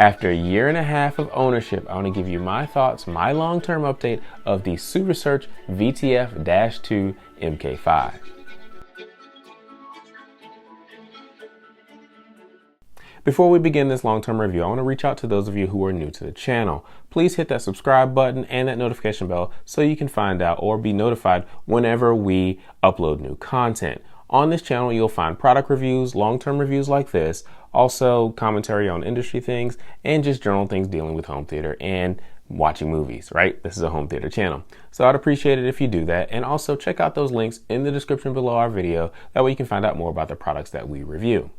After a year and a half of ownership, I want to give you my thoughts, my long-term update of the SuperSearch VTF-2 MK5. Before we begin this long-term review, I want to reach out to those of you who are new to the channel. Please hit that subscribe button and that notification bell so you can find out or be notified whenever we upload new content. On this channel, you'll find product reviews, long-term reviews like this, also commentary on industry things, and just general things dealing with home theater and watching movies, right? This is a home theater channel. So I'd appreciate it if you do that. And also check out those links in the description below our video. That way you can find out more about the products that we review.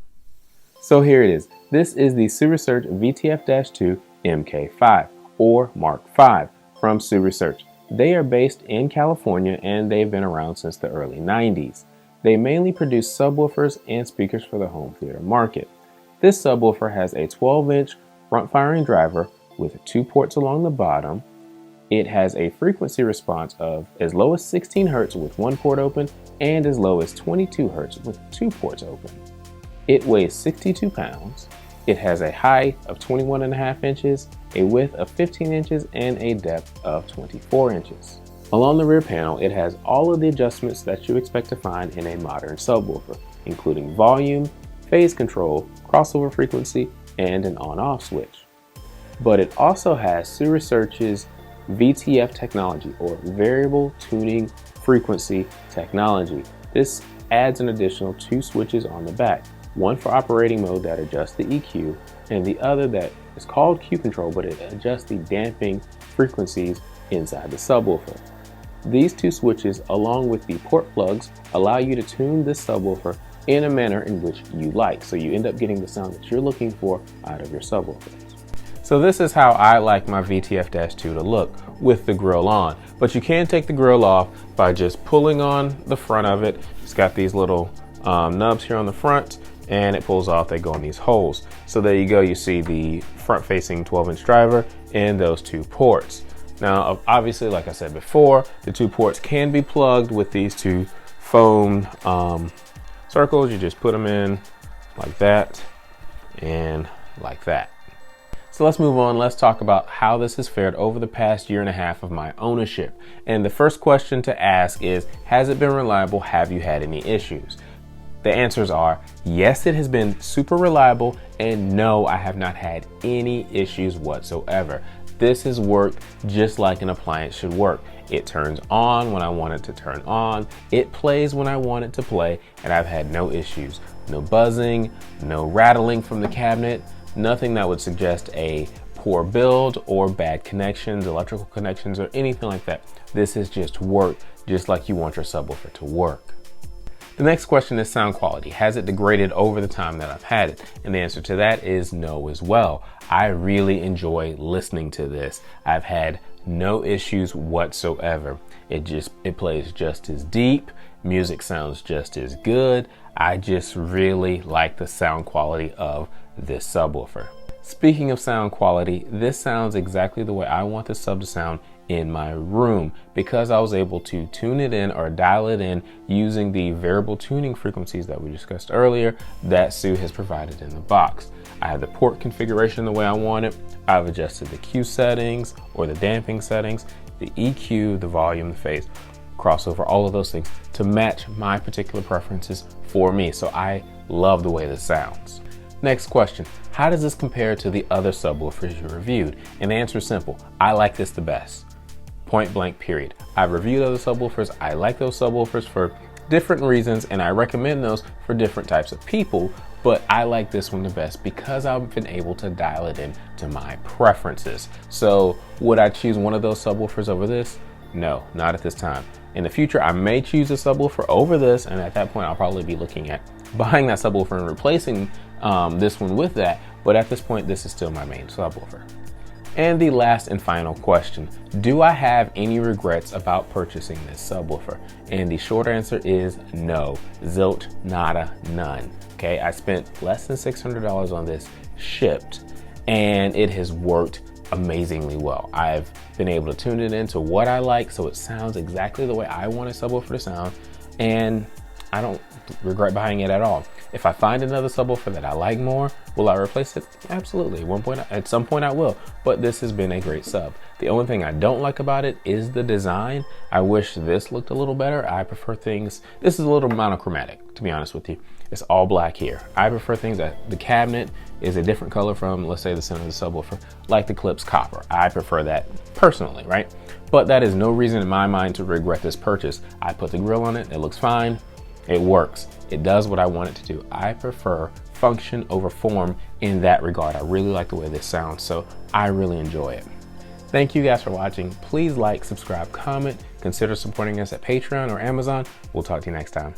So here it is. This is the SuperSearch VTF-2 MK5 or Mark V from SuperSearch. They are based in California and they've been around since the early 90s. They mainly produce subwoofers and speakers for the home theater market. This subwoofer has a 12-inch front-firing driver with 2 ports along the bottom. It has a frequency response of as low as 16 Hz with 1 port open and as low as 22 Hz with 2 ports open. It weighs 62 pounds. It has a height of 21.5 inches, a width of 15 inches, and a depth of 24 inches. Along the rear panel, it has all of the adjustments that you expect to find in a modern subwoofer, including volume, phase control, crossover frequency, and an on-off switch. But it also has SuperSearch's VTF technology, or variable tuning frequency technology. This adds an additional 2 switches on the back, one for operating mode that adjusts the EQ, and the other that is called Q control, but it adjusts the damping frequencies inside the subwoofer. These 2 switches, along with the port plugs, allow you to tune this subwoofer in a manner in which you like, so you end up getting the sound that you're looking for out of your subwoofer. So this is how I like my VTF-2 to look with the grill on, but you can take the grill off by just pulling on the front of it. It's got these little nubs here on the front, and it pulls off. They go in these holes. So there you go, you see the front-facing 12-inch driver and those 2 ports. Now, obviously, like I said before, the 2 ports can be plugged with these 2 foam circles. You just put them in like that and like that. So let's move on. Let's talk about how this has fared over the past year and a half of my ownership. And the first question to ask is, has it been reliable? Have you had any issues? The answers are yes, it has been super reliable, and no, I have not had any issues whatsoever. This has worked just like an appliance should work. It turns on when I want it to turn on. It plays when I want it to play, and I've had no issues. No buzzing, no rattling from the cabinet, nothing that would suggest a poor build or bad connections, electrical connections, or anything like that. This has just worked just like you want your subwoofer to work. The next question is sound quality. Has it degraded over the time that I've had it? And the answer to that is no as well. I really enjoy listening to this. I've had no issues whatsoever. It plays just as deep. Music sounds just as good. I just really like the sound quality of this subwoofer. Speaking of sound quality, this sounds exactly the way I want the sub to sound in my room, because I was able to tune it in or dial it in using the variable tuning frequencies that we discussed earlier that Sue has provided in the box. I have the port configuration the way I want it. I've adjusted the Q settings or the damping settings, the EQ, the volume, the phase, crossover, all of those things to match my particular preferences for me. So I love the way this sounds. Next question, how does this compare to the other subwoofers you reviewed? And the answer is simple, I like this the best. Point blank, period. I've reviewed other subwoofers. I like those subwoofers for different reasons, and I recommend those for different types of people, but I like this one the best because I've been able to dial it in to my preferences. So would I choose one of those subwoofers over this? No, not at this time. In the future, I may choose a subwoofer over this, and at that point, I'll probably be looking at buying that subwoofer and replacing this one with that, but at this point, this is still my main subwoofer. And the last and final question, do I have any regrets about purchasing this subwoofer? And the short answer is no, zilch, nada, none. Okay, I spent less than $600 on this shipped, and it has worked amazingly well. I've been able to tune it into what I like, so it sounds exactly the way I want a subwoofer to sound, and I don't regret buying it at all. If I find another subwoofer that I like more, will I replace it? Absolutely. At some point I will, but this has been a great sub. The only thing I don't like about it is the design. I wish this looked a little better. I prefer things, this is a little monochromatic, to be honest with you. It's all black here. I prefer things that the cabinet is a different color from, let's say, the center of the subwoofer, like the clip's copper. I prefer that personally, right? But that is no reason in my mind to regret this purchase. I put the grill on it, it looks fine, it works. It does what I want it to do. I prefer function over form in that regard. I really like the way this sounds, so I really enjoy it. Thank you guys for watching. Please like, subscribe, comment, consider supporting us at Patreon or Amazon. We'll talk to you next time.